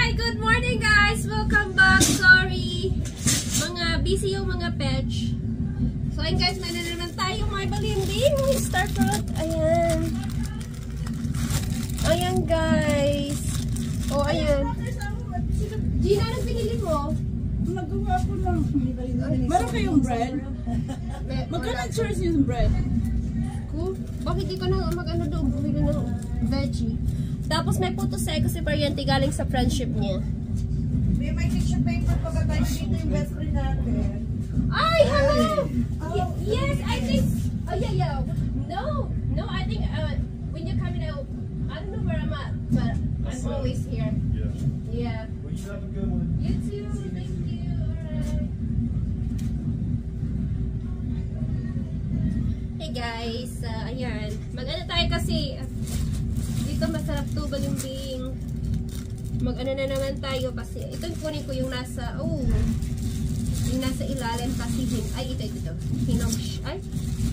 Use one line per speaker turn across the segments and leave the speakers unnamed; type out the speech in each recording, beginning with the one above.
Hi! Good morning guys! Welcome back! Sorry! Mga busy yung mga pets. So ayun guys, may naman tayo mga balimbing. Star fruit. Ayan. Ayan guys. Oh, ayan. Gina, anong pinili mo?
Nagawa ko lang. Meron kayong bread? Magkano choice yung bread?
Cool. Bakit di ko na mag-ano doon? Bumili ng veggie. Tapos may puto seco si Pariente galing sa friendship niya.
May tissue paper pa ba tayo dito yung best friend natin?
Ay, hello! Yes, I think... Oh, yeah. No, I think when you're coming out, I don't know where I'm at, but I'm always here. Yeah.
Well, you have a good one.
You too, thank you. Alright. Hey guys, ayan. Mag-ano tayo kasi, dito masarap to, balimbing. Mag-ano na naman tayo kasi, ito kunin ko yung nasa, yung nasa ilalim kasi, ito. Hinog, I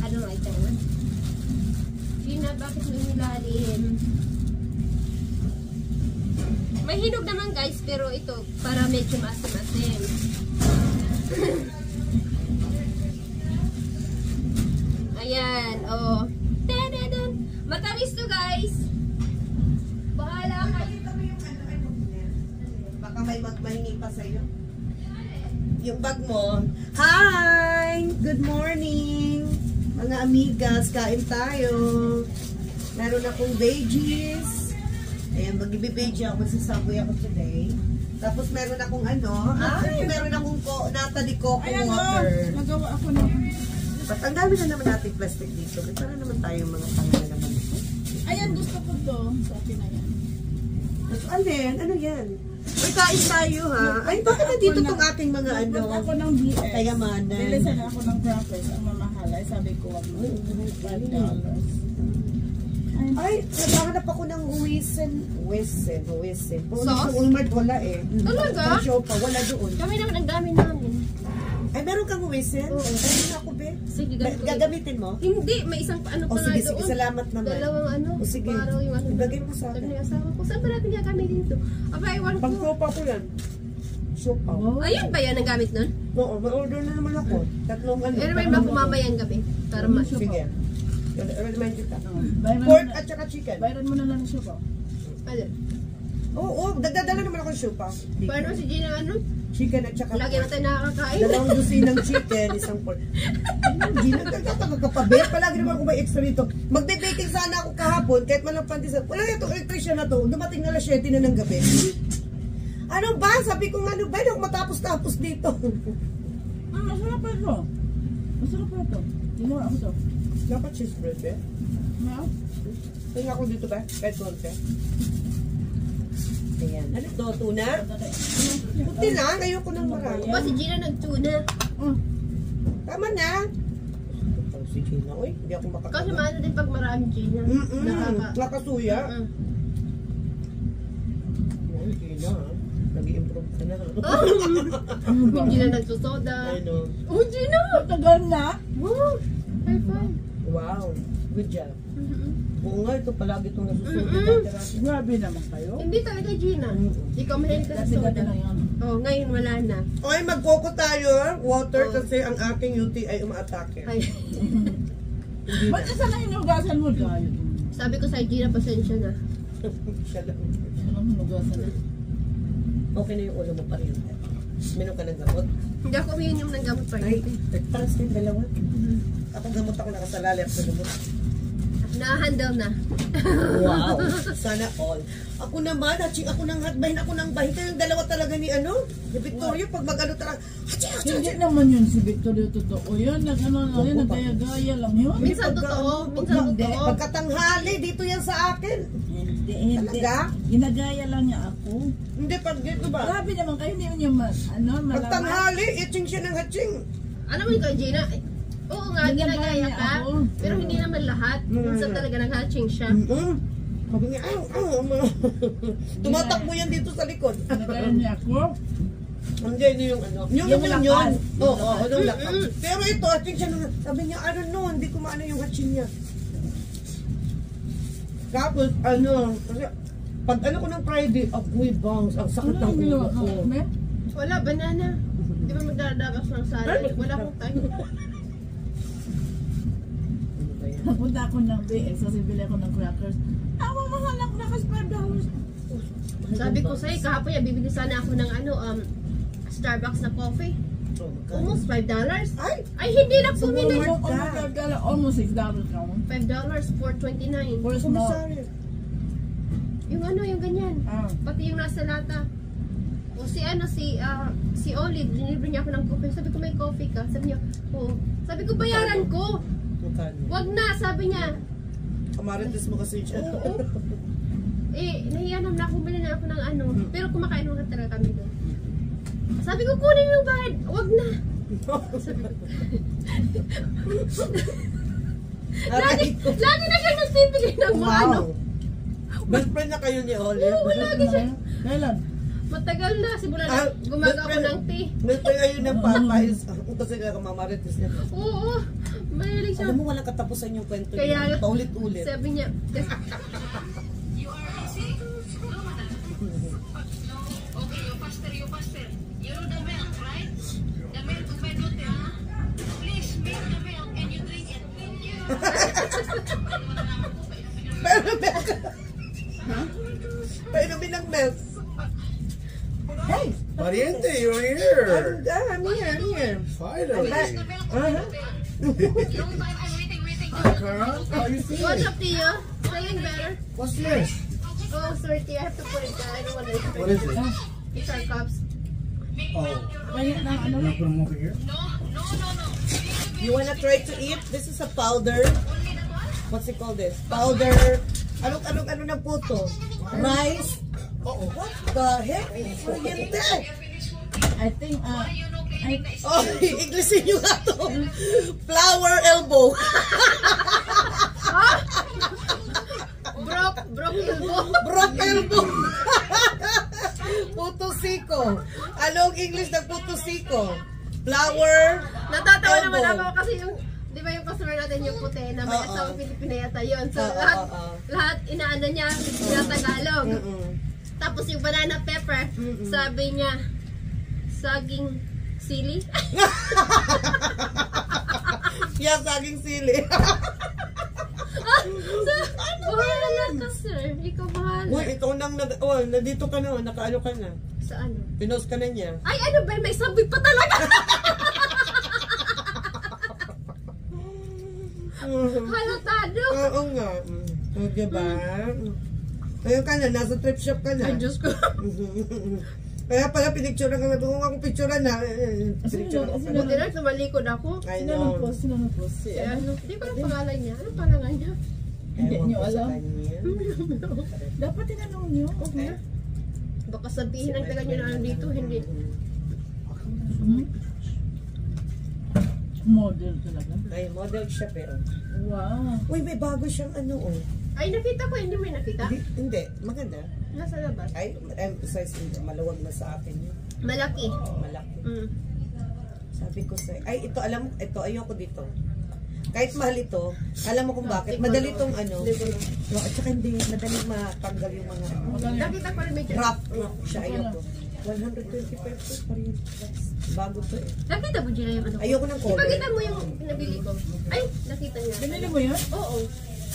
don't like that one. Gina, bakit yung ilalim? May hinog naman guys, pero ito, para medyo maasim-asim. Ayan, oh. Tadadun! Matamis to guys! Bahala kayo.
Baka may magmahingi pa sa'yo. Yung bag mo. Hi! Good morning! Mga amigas, kain tayo. Meron akong veggies. Ayan, mag-i-veggie ako sa Subway ako today. Tapos meron akong meron akong nata de coco water.
Nagawa ako ng...
But ang dami na naman natin plastic dito. Para naman tayong mga pangana naman ito.
Ayan, gusto ko to. Sabi na yan.
Tapos alin? Ano yan? Ay, kain tayo ha. Ay, bakit nandito itong ating mga
Nagpunta ako ng BS.
kayamanan?
Bilisan ako ng crackers. Ang mamahal ay sabi ko, $5.
Ay, naghahanap ako ng huwisin. Puro
Sauce?
sa Walmart wala eh.
Talaga?
Ang show pa, wala doon.
Kami naman, ang dami namin.
Ay, meron kang huwisin?
Oo.
Ayun ako, be.
Sige, ganito.
Gagamitin mo?
Hindi, may isang ano pa nga
Sige,
doon.
salamat naman.
Dalawang ano.
O sige,
Parang yung ano.
ibagay mo sa akin.
Sabi ng asawa ko, saan ba natin gagamitin ito? Aba, iwan ko.
Pag-sopa ko yan. Sopa.
Ayun ba yan ang gamit nun?
Oo, ma-order na naman ako. Tatlong ano.
Pero may mga mamayang gabi. Para
Sige. Remind kita.
Bayran
Pork at saka chicken.
mo na lang siya ba?
Ano?
Oo, dagdadala naman ako ng sopa.
Paano si Gina ano?
Chicken at saka
Lagi na tayo nakakain.
Dalawang dosinang chicken, isang pork. Hindi nagtataka ka pa, be. Palagi naman ako may extra dito. Magbe-baking sana ako kahapon, kahit malang pantisan. Wala na itong electrician na to. Dumating na 7 na ng gabi. Ano ba? Sabi ko ano ba? Hindi ako matapos-tapos dito.
Masarap pa ito. Masarap pa ito. Ginawa ako to.
Dapat cheese bread, be.
No?
Tingnan ako dito, be. Kahit konti. Ayan. Ano ito? Tuna? Puti lang. Ayoko ng marami.
Ba si Gina nagtuna.
Tama na. Ito si Gina. Uy, hindi ako
Kasi
makakagawa.
maano din pag marami Gina.
Nakasuya. Uy, Gina, ha? Nag-i-improve ka na.
Hindi na nagsusoda.
I know.
Oh, Gina!
Tagal na.
Wow! High five.
Wow. Good job. Oo nga, ito palagi itong nasusunod.
Grabe naman kayo.
Hindi talaga Gina. Ikaw mahilig ka sa soda.
Dati-dati lang yan.
Oh, ngayon wala na.
Okay, magkoko tayo. Water kasi ang aking UTI ay umaatake.
Ay.
Ba't isa na hinugasan mo tayo?
Sabi ko sa Gina, pasensya na.
Siya lang.
Alam mo, hinugasan na.
Okay na yung ulo mo pa rin. Minom ka ng gamot.
Hindi ako umiinom ng gamot pa
Ay,
rin.
nagtaras na yung dalawa. Ako gamot ako nakasalali at lumot.
Na-handle na.
Wow. Sana all. Ako naman, ako nang hatbahin ako ng bahin. Kayong dalawa talaga ni ni Victoria, pag mag-ano talaga,
Hindi naman yun si Victoria totoo. Yan, nagaya-gaya lang yun.
Minsan totoo, minsan
Hindi,
totoo.
pagkatanghali, dito yan sa akin.
Hindi.
Talaga?
Ginagaya lang niya ako.
Hindi, pag dito ba?
Grabe naman kayo, hindi niya malaman.
Pagtanghali, itching siya ng hatching.
Ano mo ikaw, Gina? Oo nga, ginagaya ka.
ako.
Pero hindi naman lahat. Minsan talaga nag-hatching siya.
Sabi niya, tumatakbo yan dito sa likod.
Ginagaya niya ako.
Hindi, yun yung ano. Yung yun. Oo, yung lakas. Pero ito, hatching siya. Sabi niya, I don't know, hindi ko maano yung hatching niya. Tapos, kasi Pag ano ko ng Friday, agoy bangs, ang sakit ng ulo ko.
Wala, banana. Di ba magdadagas ng salad? Wala akong time.
Napunta ako ng BX kasi bili ako ng crackers. Mahal ang crackers, $5.
Sabi ko sa'yo, kahapon yan, bibili sana ako ng Starbucks na coffee. Almost $5. Ay, hindi na bumili.
Almost $6 naman.
$5 for 29.
For small.
Yung yung ganyan. Pati yung nasa lata. O si Olive, dinilibre niya ako ng coffee. Sabi ko, may coffee ka? Sabi niya, oo. Sabi ko, bayaran ko. Wag na, sabi niya.
Kamarites mo kasi dyan.
Oo. Nahiya naman ako, bumili na ako ng pero kumakain naman talaga kami doon. Sabi ko, kunin yung bayad. Wag na. Lagi na siya nagbibigay ng mga
Best friend na kayo ni Olive?
Oo, lagi siya.
Kailan?
Matagal na. Simula na gumagawa ko ng tea.
Best friend kayo ng Papa is, kasi kamamarites niya.
Oo. Mahilig siya.
Alam mo, walang katapusan yung kwento
Kaya,
niya. Paulit-ulit.
Sabi niya,
Pero binang milk. Hey!
Pariente, you're here.
I'm here.
Finally. Carl, how you
what's
feeling?
up, Tio? Feeling better?
What's this?
Oh, sorry, Tio. I have to put it down. I don't want to.
What is it?
It's our cups.
Oh,
Kaya na,
you want to put them over here?
You wanna try to eat? This is a powder. What's it called this? Powder. Ano na po to? Rice. Oh, what the heck? Kuryente.
I think,
Oh, Englishin nyo nga to. Flower elbow.
Broke elbow.
Broke elbow. Puto siko. Anong English ng puto siko? Flower
Natatawa
elbow.
naman ako kasi yung, di ba yung customer natin yung puti na may asawang Pilipina yata yun. So lahat inaano niya, Tagalog. Tapos yung banana pepper, sabi niya, saging sili.
Yeah, saging sili.
Bahala ka, sir. Ikaw bahala.
Uy, ikaw nang nandito ka na, nakaano ka na.
Sa ano?
Pinost ka na niya.
Ay, ano ba? May sabi pa talaga. Halatado.
Oo nga. O, diba? Ayun ka na, nasa trip shop ka na.
Ay, Diyos ko.
Kaya pala pinicturean ka na. Kung akong picturean na, pinicturean ka
Buti
na.
na, tumalikod ako.
I
sino
know.
nag-post? Sino nag-post? Si
Kaya, hindi ko na pangalan niya. Anong pangalan niya?
Hindi
Ewan
nyo
ko sa
alam.
kanya.
Dapat tinanong nyo.
Okay. Baka sabihin ng taga niyo na nandito, hindi.
Model talaga.
Ay, model siya pero.
Wow.
Uy, may bago siyang ano oh.
Ay, nakita ko, hindi may nakita.
Hindi, maganda.
Nasa labas.
Ay, emphasize, maluwag na sa akin yun.
Malaki.
Malaki.
Sabi
ko sa'yo, ay ito, alam mo, ito, ayoko dito. Kahit mahal ito, alam mo kung bakit. Madali itong ano. No, at saka hindi, madali matanggal yung mga ano.
Nakita ko rin may
Wrap siya, ayoko. 120 pesos pa rin. Bago to eh.
Nakita mo dyan yung ano ko?
Ayoko ng cover.
Ipakita mo yung pinabili ko. Ay, nakita niya.
Binili mo yun?
Oo.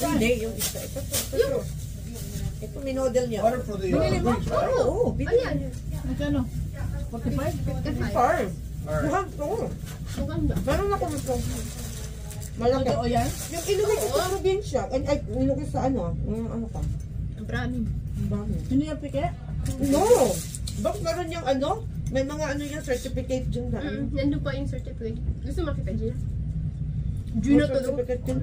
Hindi, yung isa. Ito. Ito, minodel niya.
Order for the
Binili mo?
beach, right?
Oo,
Ayan.
Magkano? 45?
farm.
Alright.
Mahal to.
Ang ganda.
Meron ako nito. Malaki.
Totoo yan?
Yung ilugay ko sa probinsya. Ay, ilugay sa ano? Ano ka?
Ang brownie.
Bakit?
Hindi yung pike?
No! Bakit meron yung ano? May mga ano yung certificate dyan na.
Nandun pa yung certificate. Gusto makita dyan?
May
Gina to.
certificate din.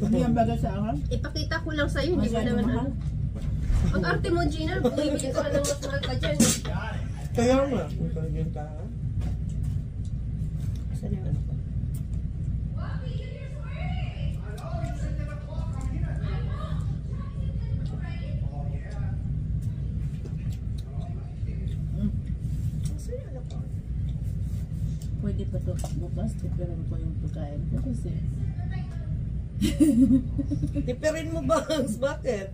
Hindi yung bagay sa akin?
Ipakita ko lang sa'yo. Hindi mo
Masyado
naman
mahal.
ano. Ang arte mo, Gina. Bumibili ka ng mas mahal pa dyan.
Kaya nga. Ito yun ka. Saan yung ano ka? Saan yung ano ka?
Pwede pa to bukas. Tipirin ko yung pagkain ko kasi.
Tipirin mo ba? Bakit?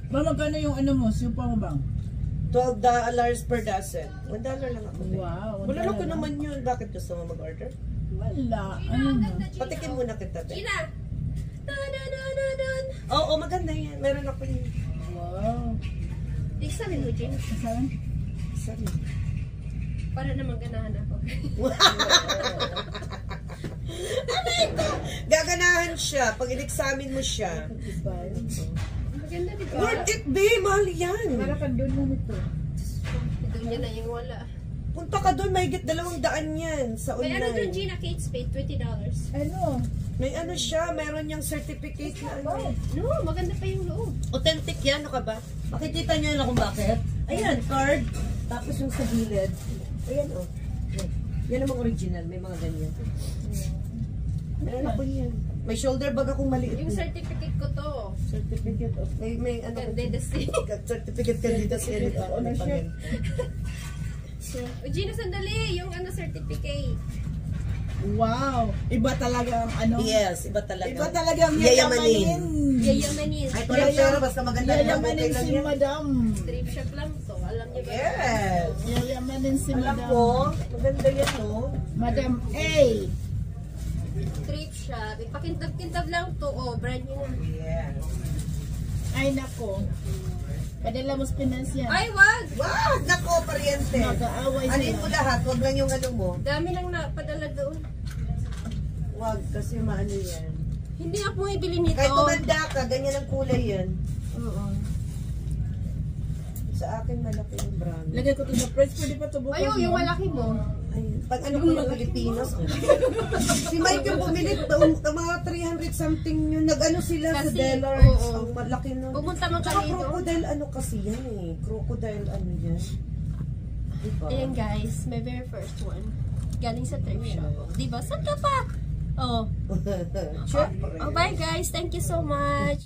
Mama, magkano yung ano mo? Sipa mo bang?
$12 per dozen. $1 lang ako.
Wow,
Wala
$1
ko naman yun. Bakit gusto mo mag-order?
Wala. Ano na?
Patikin muna kita, be.
Gina! Dun.
Oo, maganda yan. Meron ako yun.
Wow.
Isa rin mo, Gina.
Saan?
Sorry.
Para naman ganahan ako.
Gaganahan siya pag in-examine mo siya.
Maganda, di ba?
Worth it, be. Mahal yan.
Marakan doon mo nito.
Doon niya na yung wala.
Punta ka doon, may 200 yan sa
May ano doon,
online.
Gina, Kate Spade, $20.
Ano?
May ano siya, meron niyang certificate na ano.
No, maganda pa yung loob.
Authentic yan, ano ka ba? Makikita niyo na kung bakit. Ayan, card. Tapos yung sa gilid. Ayan, oh. Yan namang original, may mga ganyan. Meron ako yan. May shoulder bag akong maliit.
Yung certificate ko to.
Certificate of... May ano...
Candidacy.
Certificate candidacy.
Ano siya?
O Gina, sandali. Yung ano certificate.
Wow. Iba talaga ang ano.
Yes, iba talaga.
Iba talaga ang
Yayamanin.
Yayamanin.
Ay, walang pera, basta maganda ang
Yayamanin
lang
si
yan.
Madam.
Thrift shop lang to. Alam niyo ba?
Yes.
Yayamanin si
Alam
Madam.
mo, maganda yan, no?
Madam A.
Thrift shop. Ipakintab-kintab lang to. Oh, brand new na.
Yes.
Ay nako. Padala mo sa Pinas yan.
Ay, wag!
Wow, nako, pariente.
Mag-aaway
Ano
sila.
mo lahat? Huwag lang yung ano mo.
Dami nang napadala doon.
Wag, kasi maano yan.
Hindi ako bumibili nito.
Kahit tumanda ka, ganyan ang kulay yan.
Oo.
Sa akin, malaki yung brand.
Lagay ko to sa press. Pwede pa to bukas.
Ayaw, yung malaki mo.
Ayun. Pag ano ko ng Pilipinas. Si Mike yung bumili, mga 300 something yun. Nag-ano sila sa
Kasi,
Delarts.
oo.
Ang malaki nun.
Pumunta man
Tsaka
kami doon.
crocodile ano kasi yan eh. Crocodile ano yan. Diba?
Ayan guys, my very first one. Galing sa thrift shop. Diba? Saan ka pa? Oh.
Sure.
Oh, bye guys. Thank you so much.